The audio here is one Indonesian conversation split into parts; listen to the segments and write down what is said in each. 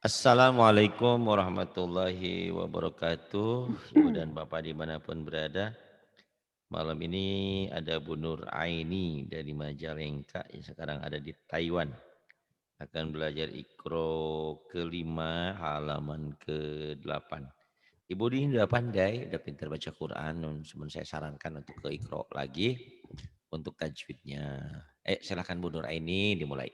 Assalamualaikum warahmatullahi wabarakatuh. Ibu dan Bapak dimanapun berada. Malam ini ada Bu Nur Aini dari Majalengka yang sekarang ada di Taiwan. Akan belajar Iqro kelima halaman ke-8. Ibu ini udah pandai, udah pintar baca Quran. Namun saya sarankan untuk ke Iqro lagi untuk tajwidnya. Silakan Bu Nur Aini dimulai.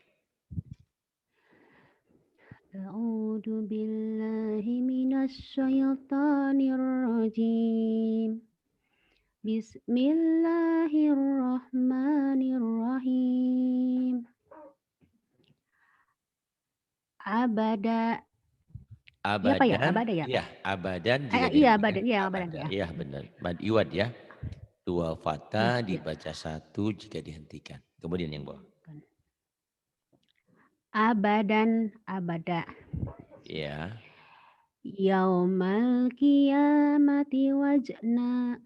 أعوذ بالله من الشيطان الرجيم بسم الله الرحمن الرحيم Abada ya Pak ya Abadan, abada ya iya, abadan jika iya dihentikan abadan iya abadan abada. ya Iya benar. Mad iwad ya. Dua iya fatha iya dibaca satu jika dihentikan. Kemudian yang bawah. abadan abada Ya. yaumal qiyamati wajna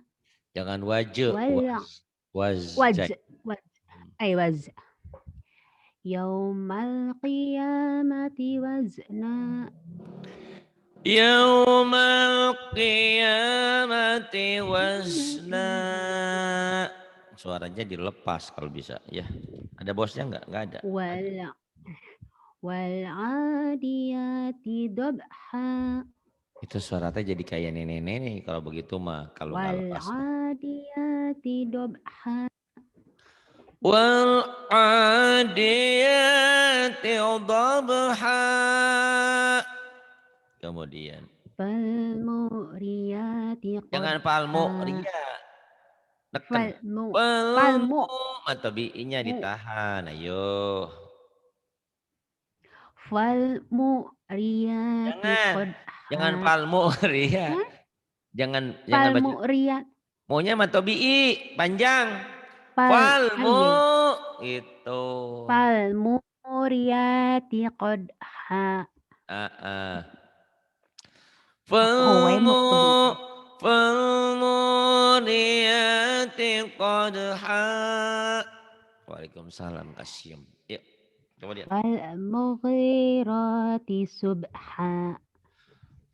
Jangan waje, wal waj wazjaj. waj waz yaumal qiyamati wazna Yaumal qiyamati wazna. Suaranya dilepas kalau bisa ya. Ada bosnya enggak? Enggak ada. wal Wal'adiyati dobha Itu suaranya jadi kayak nenek-nenek kalau begitu mah kalau nggak lepas mah. Wal'adiyati dobha Wal adiyati dhabha. Kemudian Falmuriyati jangan qadha palmu ria, neken. Falmu Falmu Palmu atau bi-nya ditahan. Ayo. Falmuriyati Jangan. qadha Jangan palmu ria. Jangan baca Falmuriyat maunya mah bi panjang. Falmu Iya itu. Falmuriyati qadha Ah, ah. Howe mu tobi Falmuriyati qadha. Waalaikumsalam kasyim. Yuk, kemudian. Falmughirati subha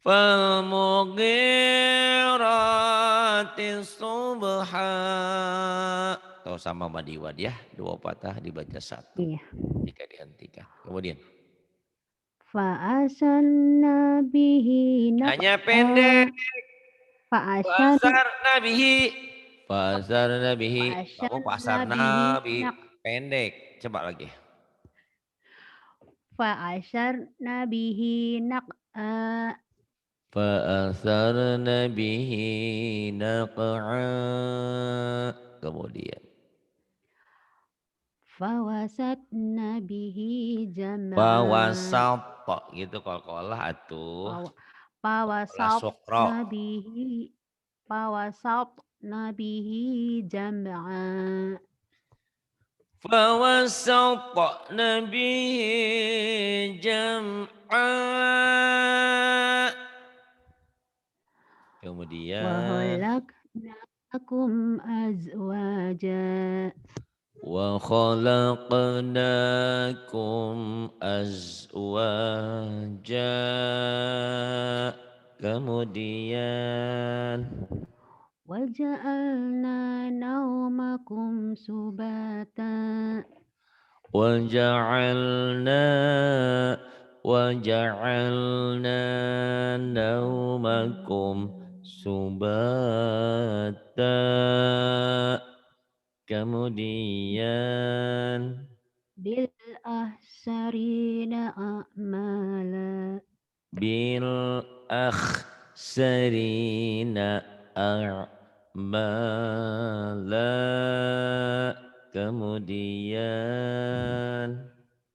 Falmughirati subha. Tuh sama madiwad ya. Dua patah dibaca satu. Iya Jika dihentikan. Kemudian. Fa'asanna bihi Hanya pendek. Fa'asan Pasar nabihi. Pasar nabihi. Kamu pasar Fa'asanna bihi nabi. Pendek. Coba lagi. Fa'asharna bihi Fa'asarna bihi naq'a. Kemudian. Fawasatna bihi jam'a Fawasat. Gitu kol-kolah atuh. Kol-kolah sukro. Fawasatna bihi Fawasatna bihi jam'a Fawasatna bihi jam'a. Kemudian. وخلقناكم أزواجا Wa khalaqnakum azwaja. Kemudian وجعلنا نومكم سباتا waja'alna waja'alna naumakum subata. Kemudian بالأحسرين أعمالا bil akhsarina a'mala. Kemudian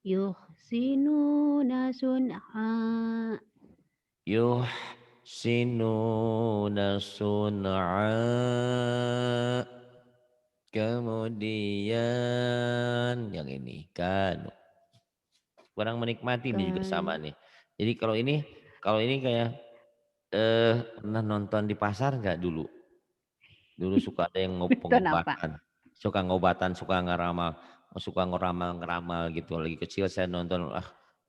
يحسنون صنعا yuhsinuna sun'a. Kemudian yang ini kan kurang menikmati ini juga sama كان nih. Jadi kalau ini kayak pernah nonton di pasar nggak dulu? Dulu suka ada yang kenapa? pengobatan, suka ngobatan, suka ngeramal gitu. Lagi kecil saya nonton,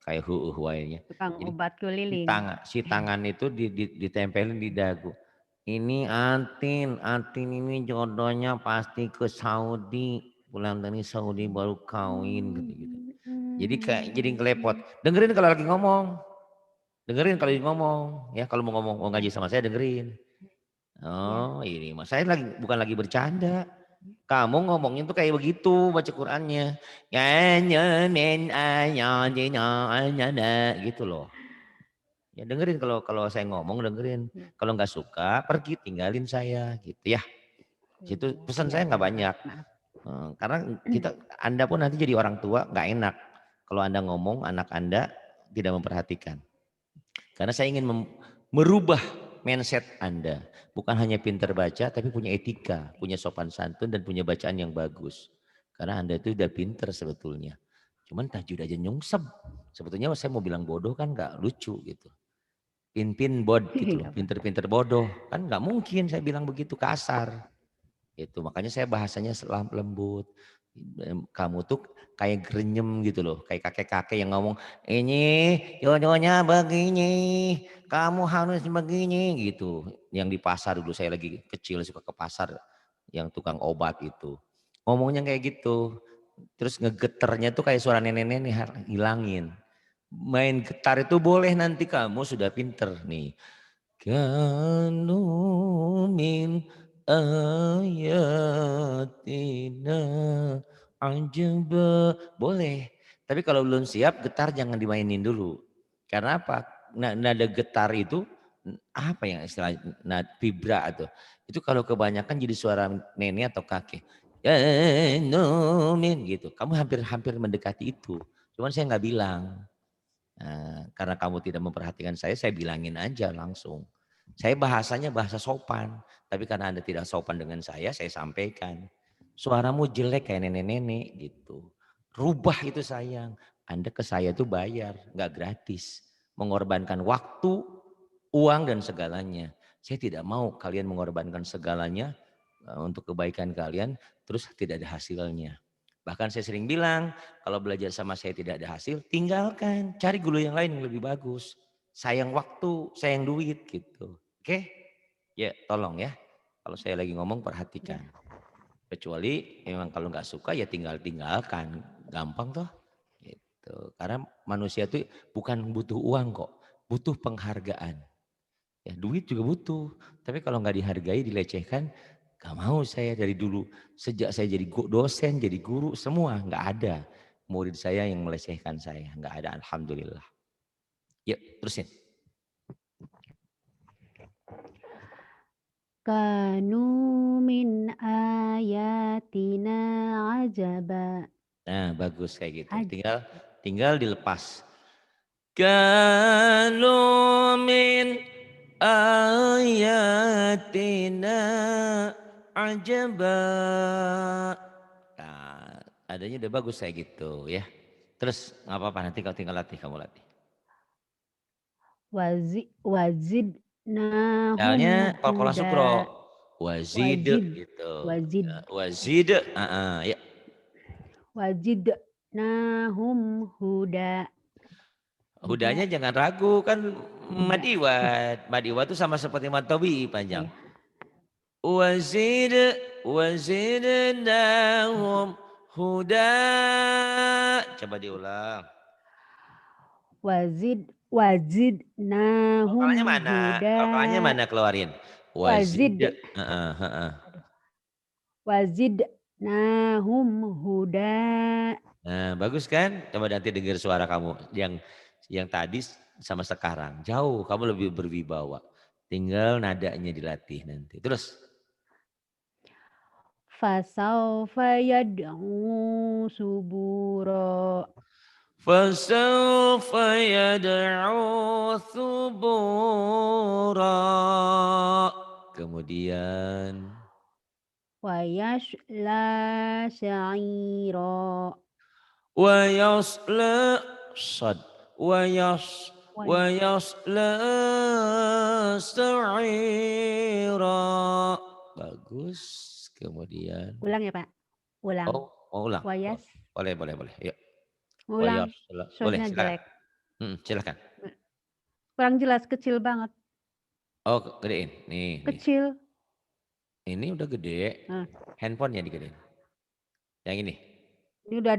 kayak wae. Tukang Jadi obat keliling. si tangan itu ditempelin di dagu. Ini Antin ini jodohnya pasti ke Saudi. Pulang dari Saudi baru kawin gitu-gitu. Jadi ngelepot. Dengerin kalau lagi ngomong. Dengerin kalau lagi ngomong. Ya kalau mau ngomong mau Ya, ngaji sama saya dengerin. ya. Oh ini mas saya bukan lagi bercanda. Kamu ngomongnya tuh kayak begitu baca Qurannya. Gitu loh. Ya dengerin kalau saya ngomong dengerin. Ya. Kalau nggak suka pergi tinggalin saya gitu ya. Situ Iya, pesan iya, saya nggak iya, maaf, banyak. maaf. Karena Anda pun nanti jadi orang tua nggak enak. Kalau Anda ngomong anak Anda tidak memperhatikan. Karena saya ingin merubah mindset Anda. Bukan hanya pintar baca tapi punya etika, punya sopan santun dan punya bacaan yang bagus. Karena Anda itu udah pintar sebetulnya. Cuman tajwid aja nyungsep. Sebetulnya saya mau bilang bodoh kan nggak lucu gitu. Pin bod gitu loh, Nggak apa. pinter-pinter bodoh. Kan nggak mungkin saya bilang begitu kasar. Itu makanya saya bahasanya lembut. Kamu tuh kayak grenyem gitu loh, kayak kakek-kakek yang ngomong, ini jodohnya begini, kamu harus begini gitu. Yang di pasar dulu saya lagi kecil suka ke pasar, yang tukang obat itu. Ngomongnya kayak gitu. Terus ngegeternya tuh kayak suara nenek-nenek hilangin. Main gitar itu boleh nanti kamu sudah pinter nih. Kanu min ayatina ajaba. Boleh. Tapi kalau belum siap getar jangan dimainin dulu. Karena apa? Nada getar itu apa yang istilah vibra itu. Itu kalau kebanyakan jadi suara nenek atau kakek. Kanu min gitu. Kamu hampir mendekati itu. Cuman saya nggak bilang. Nah, karena kamu tidak memperhatikan saya bilangin aja langsung. Saya bahasanya bahasa sopan, tapi karena Anda tidak sopan dengan saya sampaikan. Suaramu jelek kayak nenek-nenek gitu. Rubah itu sayang. Anda ke saya tuh bayar, nggak gratis. Mengorbankan waktu, uang dan segalanya. Saya tidak mau kalian mengorbankan segalanya untuk kebaikan kalian, terus tidak ada hasilnya. Bahkan saya sering bilang, kalau belajar sama saya tidak ada hasil, tinggalkan. Cari guru yang lain yang lebih bagus. Sayang waktu, sayang duit gitu. Oke? Ya tolong ya. Kalau saya lagi ngomong Ya. perhatikan. Kecuali memang kalau nggak suka ya tinggalkan. Gampang toh. Gitu. Karena manusia itu bukan butuh uang kok. Butuh penghargaan. Ya duit juga butuh. Tapi kalau nggak dihargai, dilecehkan, gak mau saya dari dulu. Sejak saya jadi dosen, jadi guru, semua nggak ada. Murid saya yang melecehkan saya. Nggak ada, alhamdulillah. Yuk terusin. Kanu min ayatina ajaba. Nah bagus kayak gitu. Aj Tinggal dilepas. Kanu min ayatina ajaba. Nah, adanya udah bagus kayak gitu ya. Terus nggak apa-apa nanti kau tinggal latih, kamu latih. wazid nahum Misalnya kalau huda. sukro wazid Wazid. gitu. Wazid. Wazid, ya. Wazid nahum huda. Hudanya Huda. jangan ragu kan Huda. madiwat. Madiwat itu sama seperti matobi Oh panjang. ya. Wazid wazidnahum huda. Coba diulang. Wazid nahum Vokalnya mana? huda. Vokalnya mana keluarin? Wazid. Wazid. Heeh, heeh. Aduh. Wazid nahum huda. Nah, bagus kan? Coba nanti dengar suara kamu yang tadi sama sekarang. Jauh, kamu lebih berwibawa. Tinggal nadanya dilatih nanti. Terus. Fasaufa yad'u subura. فسوف يدعو ثبورا. Kemudian Wa yashla sa'ira. ويصلى صد Wa ويصلى سعيرا. Bagus. Kemudian ulang ya, Pak. Ulang. mau ulang. Wayas. Boleh. Yuk. Ulang. Boleh Soalnya silakan. jelek. Silakan. Kurang jelas, kecil banget. Oh, gedein. Nih. Kecil. Ini udah gede. Nah. Handphonenya digedein. Yang ini. Ini udah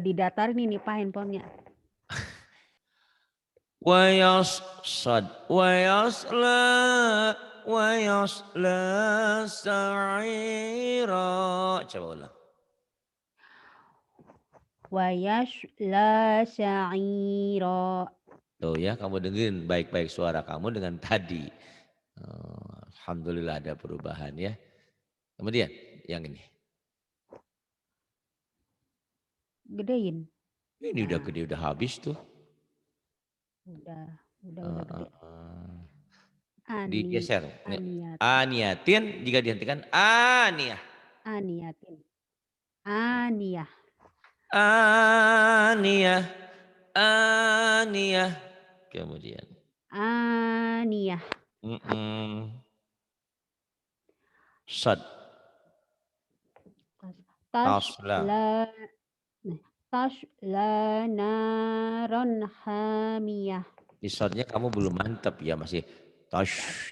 didatarin ini Pak handphonenya. Wayasla sa'ira. Coba ulang. Wayasla sa'ira. Tuh ya, kamu dengerin baik-baik suara kamu dengan tadi. Alhamdulillah ada perubahan ya. Kemudian yang ini. Gedein. Ini udah gede, udah habis tuh. Udah gede. Digeser. Aniat. Aniatin jika dihentikan aniyah. Aniatin. Aniyah. Aniyah. Aniyah. Kemudian. Aniyah. Sad. Tasla. Tasla naron hamiyah. Di shotnya kamu belum mantap ya, masih tosh.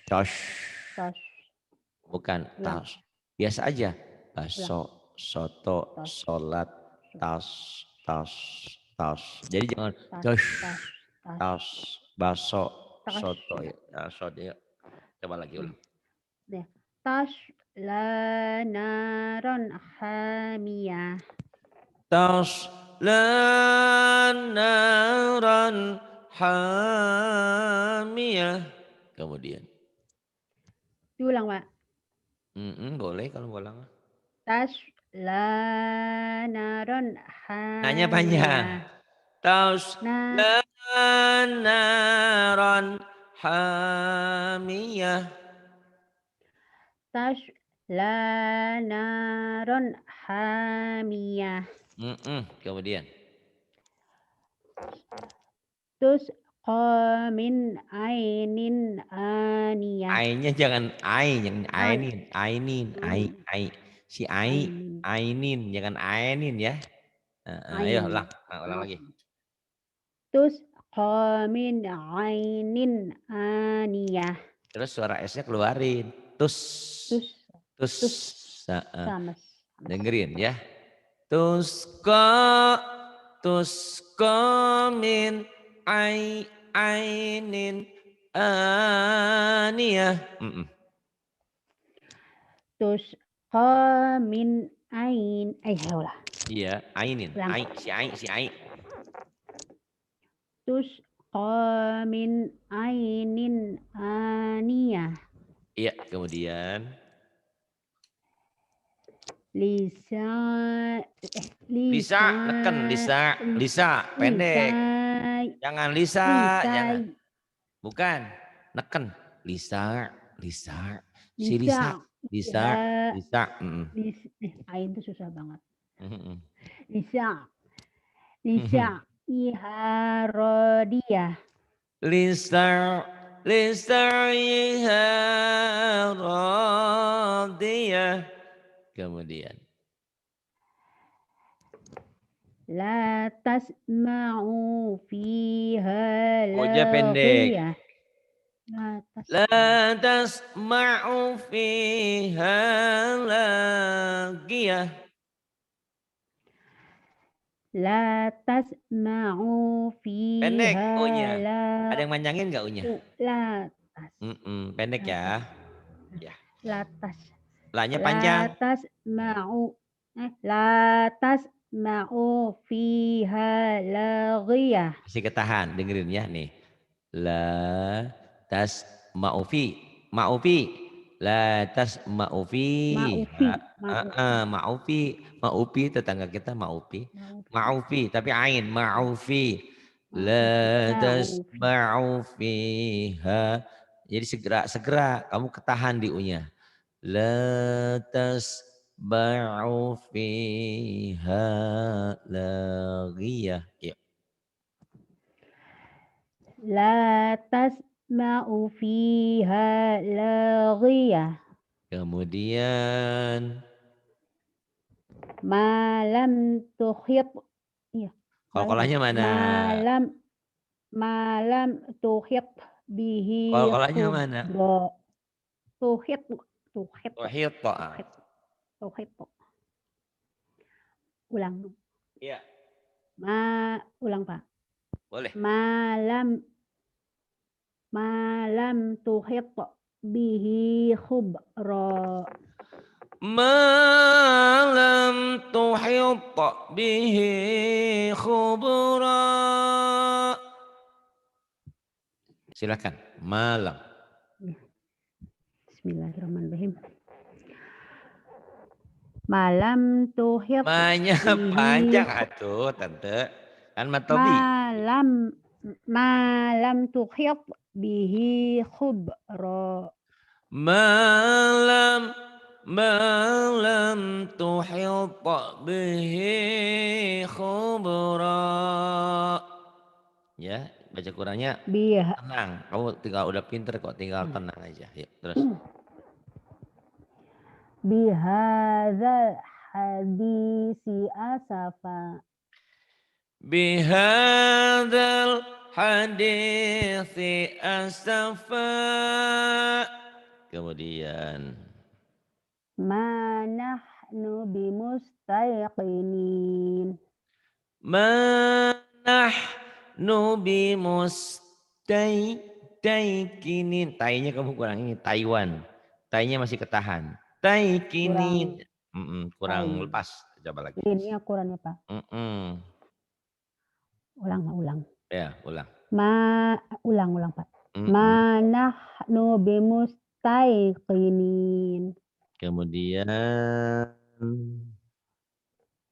Bukan tas. Biasa aja. Baso, soto, sholat, tas. Jadi jangan tas, baso, soto ya. Ya. Coba lagi ulang. Tasla naron hamiyah. Tasla naran hamiyah. Kemudian. Diulang, Pak. Boleh kalau mau ulang. Tasla naron hamiyah. Nanya panjang. Tasla naran hamiyah. Tasla naron hamiyah. Kemudian. Min ainin aniyah. Ainnya jangan jangan ainin. Si ainin, jangan ainin ya. Ayo ulang lagi. Min ainin aniyah. Terus suara S-nya keluarin. Tus. Sama. Dengerin ya. Tusko min ainin aniyah. Min ain. Iya, ainin. Si ai. Min ainin aniyah. Iya, kemudian. Lisa, neken, Lisa, pendek. Jangan Lisa, jangan. Bukan, neken. Lisa. Si Lisa. Ain itu susah banget. Lisa iharodiyah. Lisa iharodiyah. Kemudian. La tasma'u fiha Oja pendek. La tasma'u fiha lagiyah. La tasma'u fiha. Pendek O-nya. Ada yang manjangin enggak O-nya? Latas. Pendek ya. Latas. La-nya panjang. Latas ma'u fiha laghiyah. Masih ketahan, dengerin ya nih. La tas ma'ufi. La tas ma'ufi. Ma'ufi tetangga kita ma'ufi. Tapi ain ma'ufi. La tas ma'ufiha. Jadi segera kamu ketahan di U-nya. La tas fiha laghiyah. Yuk. La tasma'u fiha laghiyah. Kemudian Malam tuhit. Qalqalahnya mana? malam tuhit bihi Qalqalanya mana? khubra. Tuhit, tuhit, Tuhita. tuhit, tuhit. Ulang. Iya, Ulang Pak. boleh. Malam malam tuhit bihi khubra. Malam tuhita bihi khubra. Silakan. Malam. Bismillahirrahmanirrahim. Malam tuhit Manya bihi panjang atuh, tante. Kan matobi. malam malam tuhit bihi khubra. Malam malam tuhita bihi khubra. Ya, baca Qurannya Biha tenang. Kamu tinggal udah pinter kok, tinggal tenang aja. Yuk, terus. bihadzal hadisi asafa. Bihadzal hadithi asafa. Kemudian Ma nahnu bimustayqinin. manah nubi taikinin. Tainya kamu kurang ini Taiwan. Tainya masih ketahan. Taikinin. Kurang Kurang tai. lepas. Coba lagi. Ini akurannya Pak. Ulang. Ya, ulang. Ulang Pak. Ma nahnu bimustayqinin. Kemudian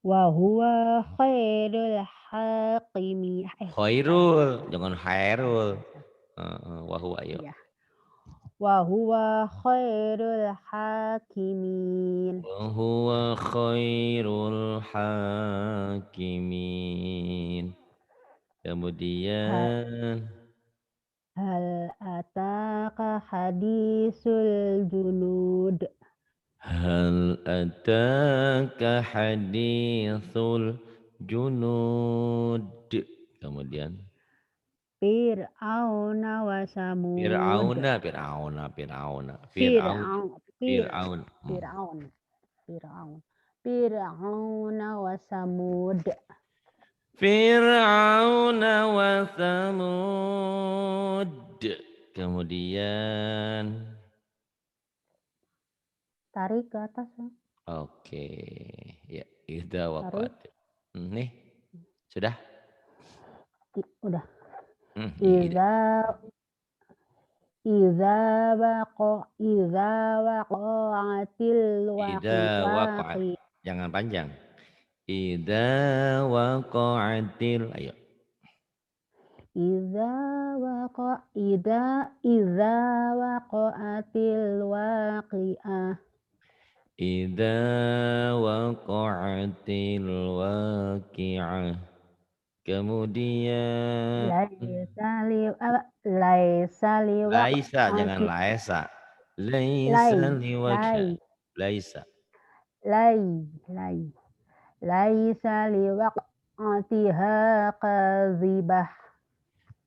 Wa huwa khairul hakimi. khairul, jangan khairul. Wahu ayo. Iya. Wa huwa khairul hakimin. Wahuwa khairul hakimin. Kemudian Hal ataka hadisul junud. hal ataka hadithul junud. Kemudian Fir'auna wa samud. Fir'aun. Fir'aun. Fir'aun. Fir'auna wa samud. Fir'aun wa Thamud. Kemudian Tarik ke atas. oke, ya idza Tarik. waqa'at. Nih, sudah? Udah. Iya. Iza waqa'atil Idza waqa'at. waqi. Jangan panjang. Idza waqa'atil. Ayo. Iza waqa'atil waqi'ah. Idza waqa'atil waqi'ah. Kemudian Laisa jangan laisa. lai Laisa liwaq'a. Laisa. Laisa liwaq'atiha kadhibah.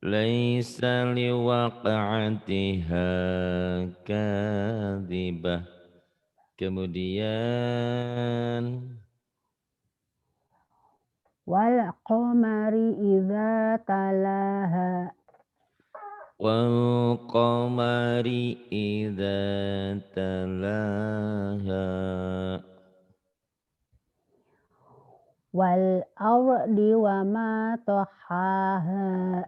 Laisa liwaqa'atiha kadhibah. Kemudian Wal qamari idza talaha. wal qamari idza talaha. Wal ardi wa ma tahaha.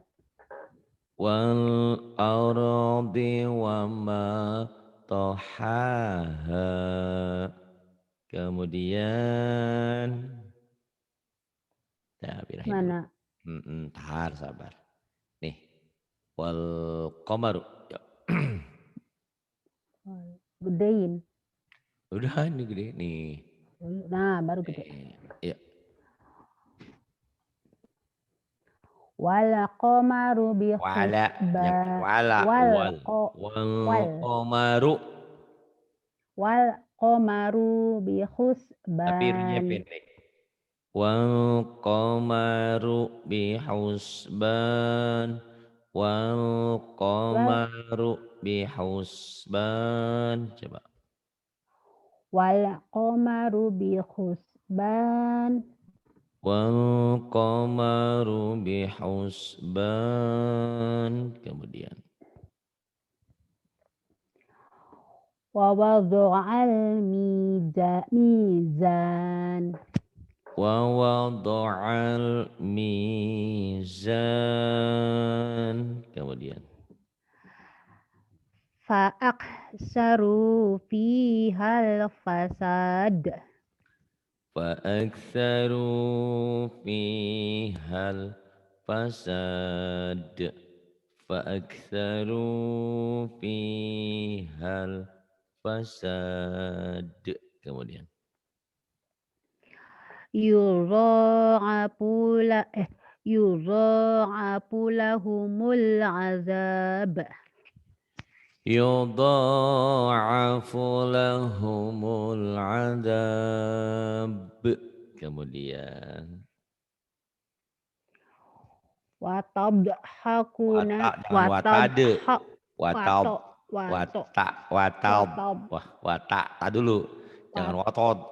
Wal ardi wa ma tahaha. Kemudian Mana? Tahar sabar. Nih. Wal qamaru. Ya. Gedein. Udah ini gede nih. Nah, baru gede. Ya. Wal qamaru bi Wala. Wal qamaru bi Tapi ru-nya husban. pendek. Wal qamaru bi husban. Wal wal qamaru bihusban. Coba. wal qamaru bi husban. Wal qamaru bihusban. Kemudian. Wa wada'al mizan. Wa wada'al mizan. Kemudian. Fa'aksaru fihal fasad. فأكثروا فيها الفساد فأكثروا فيها الفساد kemudian Yudha'afu lahumul azab. يضاعف لهم العذاب kemudian Watabhakuna wata jangan watade watabha watab wato wato watab watab wah wata tak dulu jangan wat watot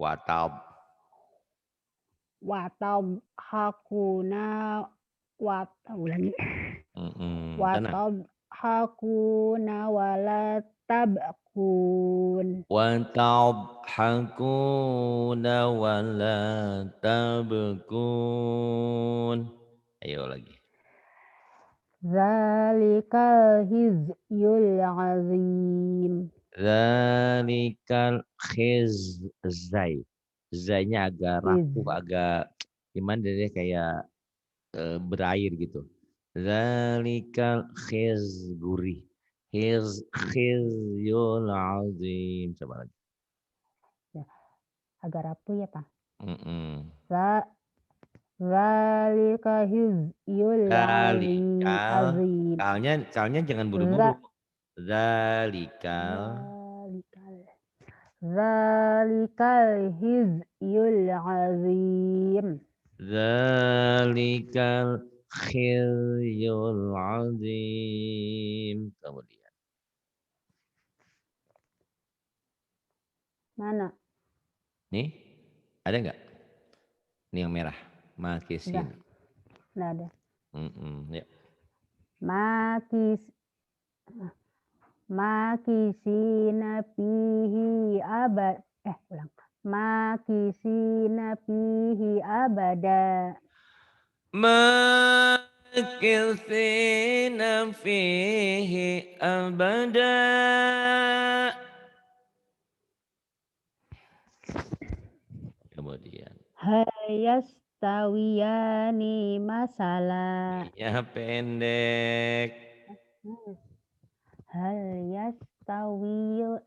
watab watabhakuna ulangi tenang. watabhakuna wala tabkun. Wa tabhakuna wa la tabkun. Ayo lagi. Zalikal hizyul azim. Zalikal khizai. Zainya agak rapuh, Hiz agak gimana dia kayak berair gitu. Zalikal khizguri. Khizyul azim. Coba lagi. ya, agak rapuh ya Pak. Mm-mm. Zalika hizyul Zalikal. azim. Kalnya jangan buru-buru. Za- Zalikal. Zalikal Zalikal hizyul azim. Zalikal khizyul azim. Kemudian. Mana? Nih, ada nggak? Ini yang merah. Enggak, Makisin. enggak ada. Ya. Makis makisina fihi abad ulang. Makisina fihi abada. Makithina fihi abada. Kemudian. Hal yastawiyani masala. Ininya pendek. Hal yastawil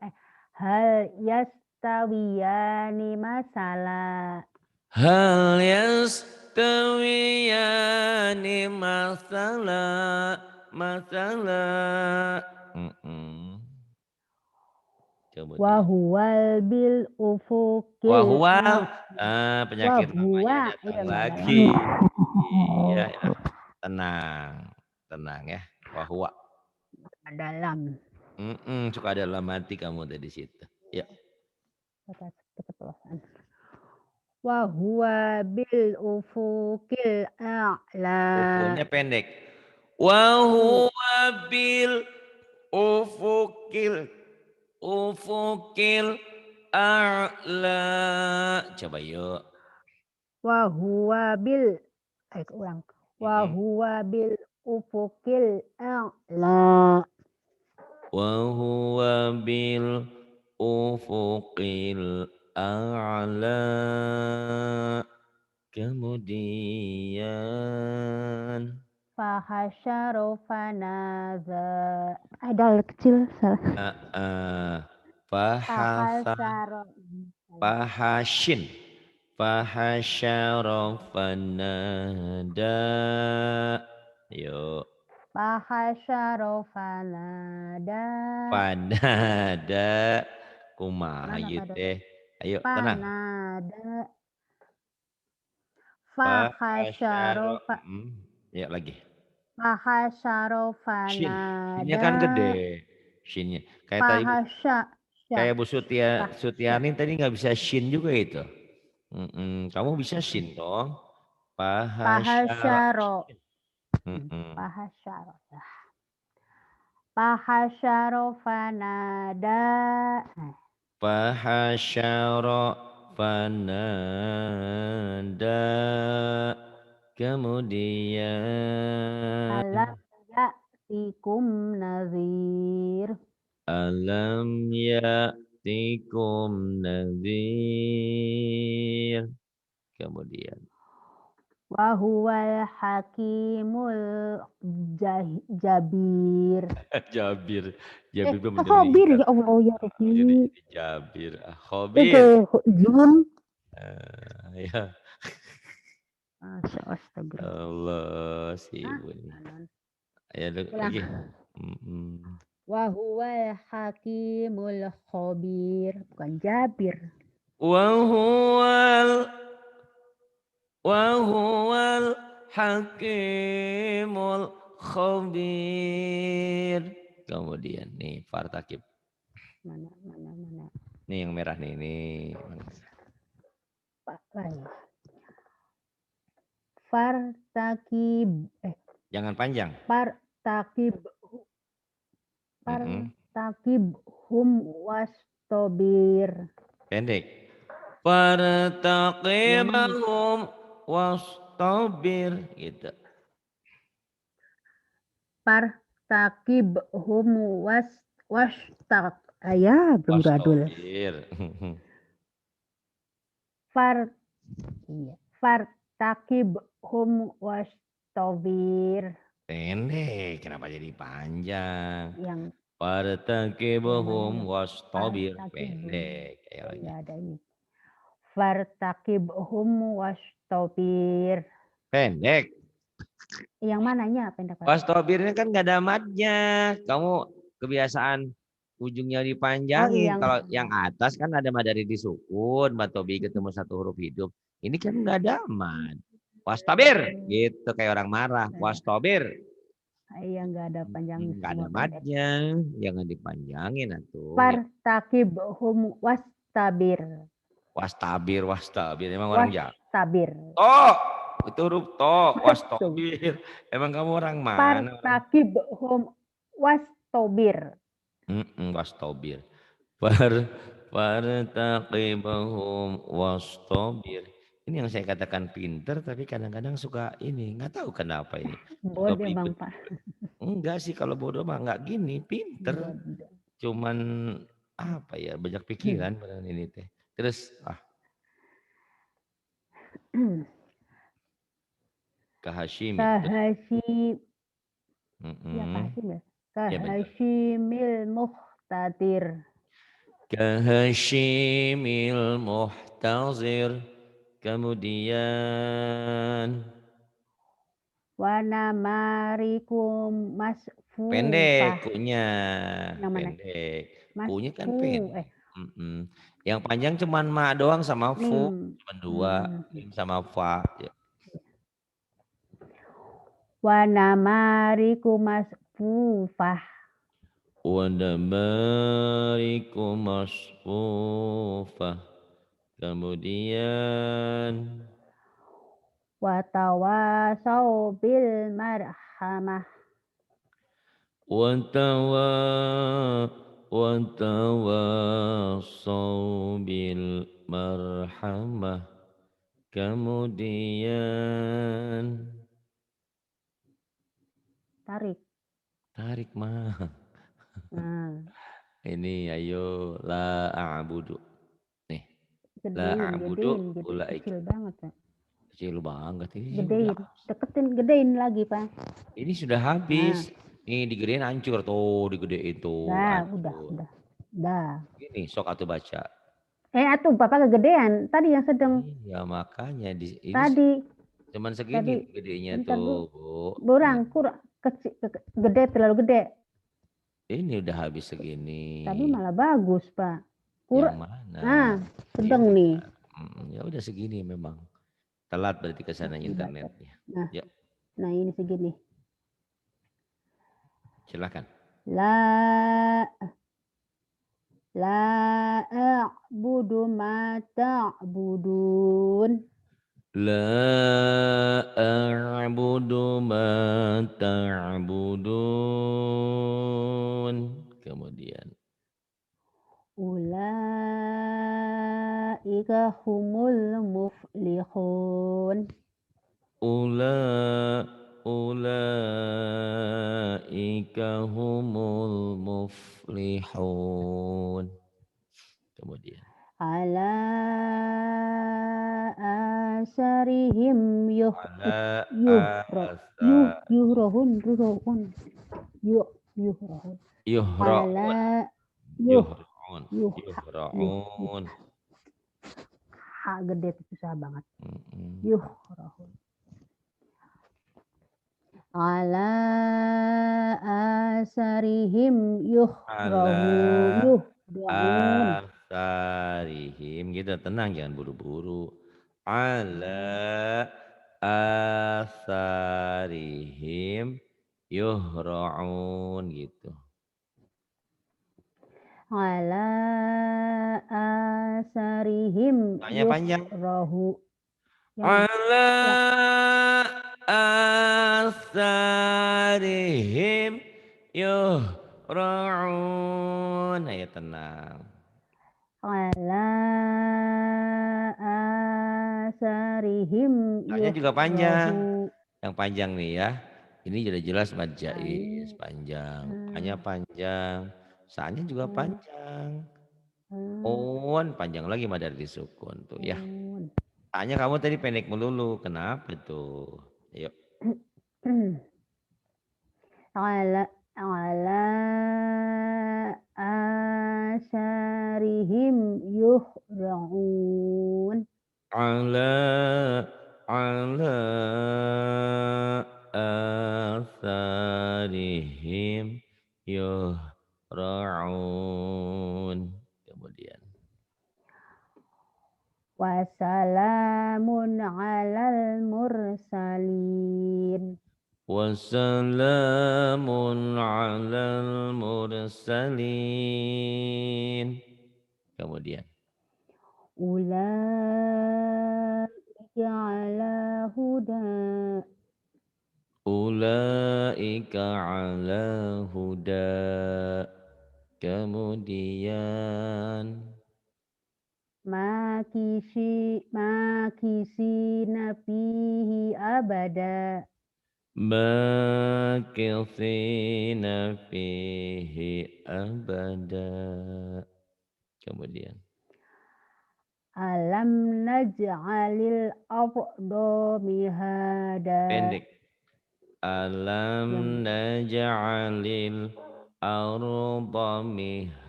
hal yastawiyani masala. Hal yastawiyani masala. Kemudian. Wahuwal bil ufukil Wahwal. Penyakit lamanya wahuwa datang enggak lagi. dalam. Iya, ya. Tenang ya. Wahwa. Dalam. Suka ada dalam hati kamu tadi situ. Ya. Keceplosan. Wahuwa bil ufukil a'la. Ufunya pendek. Wahuwa bil ufukil a'la. Coba yuk. Wahuwa bil ulang. Wahuwa bil ufukil a'la. Wahuwa bil ufukil a'la. Kemudian Fahasyaro fanaza. Ada kecil salah. Fahashin. Fahasyara fanada. Yuk. Fahasyaro fanada. Fanada. Kumaha Mana ieu pada? teh. Ayo tenang. Fanada. Fahasyara. Fahasyaro Ya lagi. Fahasyaro Shin. Shinnya kan gede. Shinnya. Kayak tadi Fahasya. kayak Bu Fahsya. Sutiani tadi nggak bisa shin juga itu. Kamu bisa shin dong. Pahasyara. Fahasyaro. Mm-mm. Fahasyaro. Fahasyaro fanada. Fahasyara fanada. Kemudian Alam ya'tikum nazir. alam ya'tikum nadhir. Kemudian Wahuwal hakimul jabir. Jabir. Jabir belum Khabir meninggal. ya Allah ya Jadi Rabbi. Jabir. Itu Khobir. Jun. Ya Astagfirullah. Allah si Ah, ibu ini. anon. Ya Ulang. lagi. Mm-mm. Wahuwal hakimul khabir. Bukan Jabir. Wahuwal wahuwal hakimul khabir. Kemudian nih fartakib. Mana. Nih yang merah nih. Pak lain. Fartakib. Jangan panjang. Fartakib. Mm-mm. Fartakib hum wastobir. Pendek. Yang mana? Fartaqibahum wastabir gitu. Fartakib hum wastak. Ayah, beradul. Wastabir. Fartakib hum wastobir. Pendek, kenapa jadi panjang? Yang Fartaqibahum mana? wastabir. Fartakib. Pendek. Ayo Oh lagi. ya ada ini. Fartakib hum wastobir. Pendek. Yang mananya pendek? Wastabirnya kan nggak ada matnya. Kamu kebiasaan ujungnya Oh dipanjangin. iya. Kalau yang atas kan ada mad dari disukun, matobi ketemu satu huruf hidup. Ini kan nggak ada mad. Wastabir, gitu kayak orang marah. Wastabir, Iya nggak ada panjangnya, nggak ada semua pendek. matnya, jangan dipanjangin atuh. Fartakib hum wastabir. Wastabir, emang orang Jawa. Wastabir. Oh, itu huruf to, wastabir. Emang kamu orang mana? Fartakib hum wastobir. Wastabir. Fartaqibahum wastabir. Ini yang saya katakan pinter tapi kadang-kadang suka ini, nggak tahu kenapa ini. Suka Bodoh Bang belibet. Pak. Enggak sih kalau bodoh mah nggak gini, pinter. Bodoh. Cuman apa ya, banyak pikiran beneran ini teh. Terus ke Hashim itu. Kahashim. Ya Mm-mm. Kahashim ya. Ya betul. Kahashimil muhtadir. Ke Hashimil muhtazir. Kemudian Wanamarikum pendek masfufah. kunya, Yang mana? pendek. Kunya kan Masfu. pendek. Yang panjang cuman ma doang sama fu, Mim. cuman dua, mim sama fa. Ya. Wanamarikum masfufah. Wadamariku masfufah. Kemudian Watawasau bil marhamah. watawa watawasau bil marhamah. Kemudian Tarik. mah. Nah, Ini ayo la a'budu. Nih, la a'budu gedein, ulaik. kecil banget Pak. Kecil banget ini Gedein, gedein lagi Pak. Ini sudah habis. Nih digedein hancur tuh, digedein tuh hancur. Udah. Ini sok atuh baca. Atuh Bapak kegedean. Tadi yang sedang. Iya makanya ini Tadi. cuman segini gedenya Bentar tuh, Bu. Bu. Kurang kecil, gede, terlalu gede. Ini udah habis segini. Tadi malah bagus Pak. Yang mana? Nah, sedang Ini, nih. Ya udah segini memang. Telat berarti ke sana internetnya. Nah, Ya. nah ini segini. Silakan. La la a'budu ma ta'budun. La a'budu ma ta'budun. Kemudian. Ulaika humul muflihun. Ula ulaika humul muflihun. Kemudian. Ala asarihim Ala yuhra asa yuhrahun yuhrahun yuhrahun. yuhra'un. Ala yuh Yuhra'un. yuh yuh yuh Yuhra'un. ha gede itu susah banget. Mm-mm. Yuhrahun. Ala asarihim Ala yuhrahun. asarihim gitu, tenang jangan buru-buru. Ala asarihim yuhra'un gitu. Ala asarihim Tanya panjang. yuhrahu. Yang Ala ya, asarihim yuhra'un. Ayo tenang. ala asarihim Tanya juga panjang. yuhrahu. Yang panjang nih ya. Ini sudah jelas mad jaiz An- panjang. Tanya an- panjang. Saanya juga an- panjang. an- On panjang lagi mad dari sukun tuh ya. an. Tanya kamu tadi pendek melulu. Kenapa tuh? Ayo. Ala ala asarihim yuhra'un. Ala ala atharihim yuhra'un. Kemudian. Wassalamun alal mursalin. Wassalamun alal mursalin. Kemudian. Ulaika ala huda. Ulaika ala huda. Kemudian. Makisi nafihi abada. Makithina fihi abada. Kemudian. Alam naj'alil arda mihada. Pendek. Alam naj'alil arda mihada.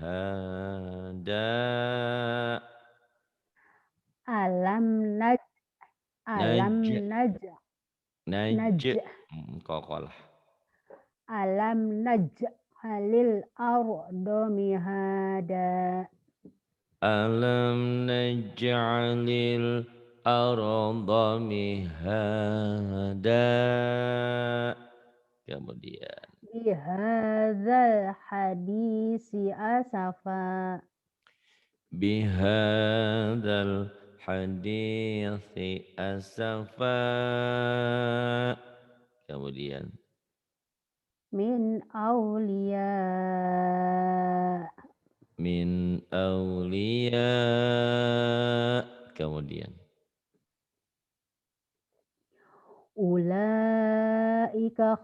Alam naj alam Naj. naj Naj. naj Kokolah. alam naj'alil arda mihada. Alam naj'alil arda mihada. Kemudian. Bihadzal hadisi asafa. Bihadzal hadisi asafa. Kemudian. Min awliya. Min awliya. Kemudian. Ulaika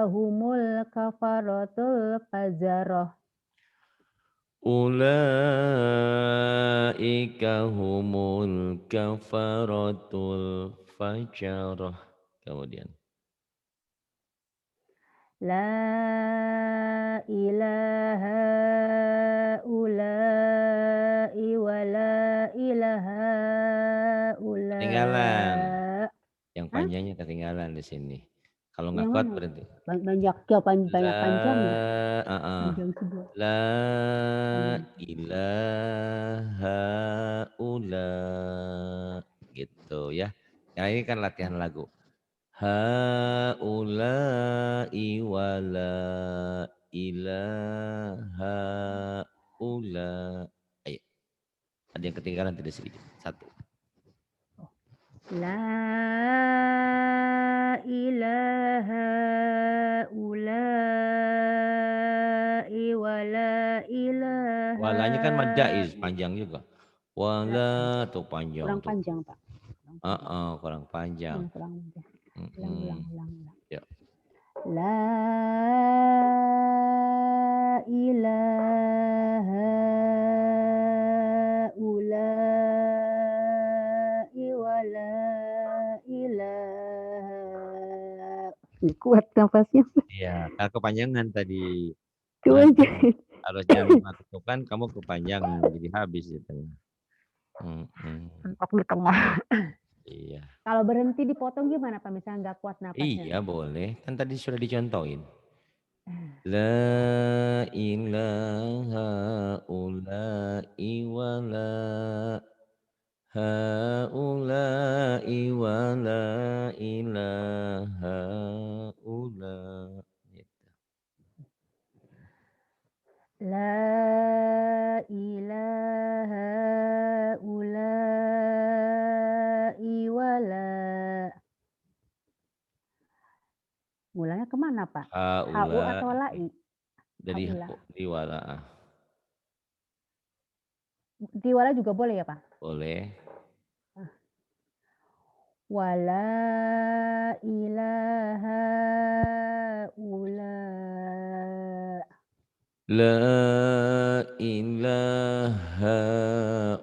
humul kafaratul fajarah. Ulaika humul kafaratul fajarah. Kemudian. La ilaha ula'i wa la ilaha Ketinggalan. ula'. Yang Hah? panjangnya ketinggalan di sini. Kalau nggak Yang kuat mana? berhenti. Banyak panjangnya. Panjang juga. La ilaha ula. Gitu ya. Yang ini kan latihan lagu. Haula wa la ilaha ula. Ayo, ada yang ketinggalan tidak sedikit. Satu. La ilaha ula'i wa la Walanya kan mad ilaha jaiz, panjang juga. ya, Wala tuh panjang kurang tuh. panjang, Pak. Kurang panjang. Kurang panjang. Kurang panjang. Ulang, ulang, Mm-mm. ulang, ulang. Ya. La ilaha ula'i wa la ilaha. Nggak kuat nafasnya. Iya, kepanjangan tadi. Nanti Kepanjangan. harusnya 5 tutupan, kamu kepanjangan jadi habis di tengah. Mentok di tengah. Iya. Kalau berhenti dipotong gimana Pak? Misalnya nggak kuat napasnya? Iya boleh, kan tadi sudah dicontohin. La ilaha ula'i wa la haula'i wa la ilaha ula. Gitu. La ilaha ula'i wa la. Mulanya kemana Pak? HU Haula atau la'i? dari Haula. diwalaah. Tiwala juga boleh ya Pak? Boleh. Wala ilaha ula. La ilaha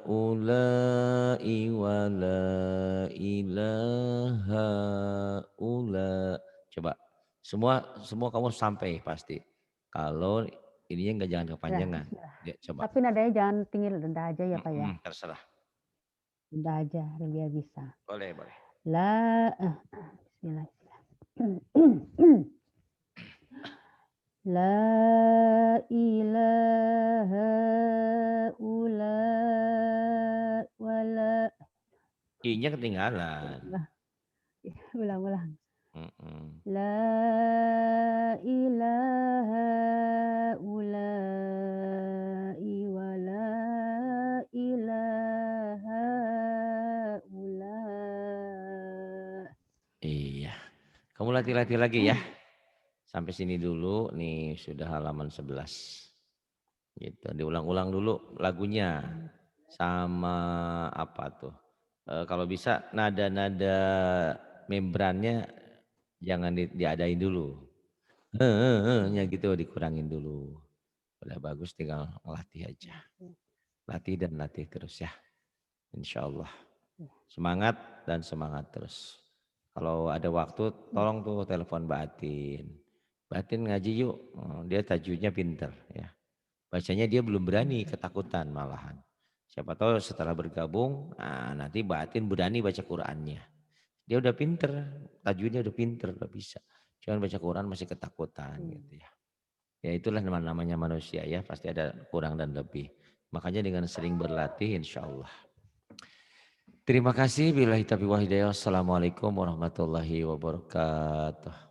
ula'i wa la ilaha ula. Coba semua semua kamu sampai pasti. Kalau ininya enggak jangan Ya, kepanjangan. Ya, coba. tapi nadanya jangan tinggi, rendah aja ya Pak ya? Terserah. Rendah aja biar bisa. Boleh, boleh. La bismillah. La ilaha ula wala. I-nya ketinggalan. Ulang-ulang. Mm-mm. La ilaha ula'i wa la ilaha ula. Iya. Kamu latih-latih lagi ya. Sampai sini dulu nih sudah halaman 11. Gitu. Diulang-ulang dulu lagunya sama apa tuh. Kalau bisa nada-nada membrannya jangan diadain dulu. Nya gitu dikurangin dulu. Udah bagus tinggal latih aja. Latih dan latih terus ya. Insya Allah. Semangat dan semangat terus. Kalau ada waktu tolong tuh telepon Batin. Batin ngaji yuk. Dia tajwidnya pinter ya. Bacanya dia belum berani, ketakutan malahan. Siapa tahu setelah bergabung, nanti Batin berani baca Qur'annya. Dia udah pinter, tajwidnya udah pinter, udah bisa. Cuman baca Quran masih ketakutan gitu ya. Ya itulah namanya manusia ya, pasti ada kurang dan lebih. Makanya dengan sering berlatih insya Allah. Terima kasih. Billahi taufiq wal hidayah. Assalamualaikum warahmatullahi wabarakatuh.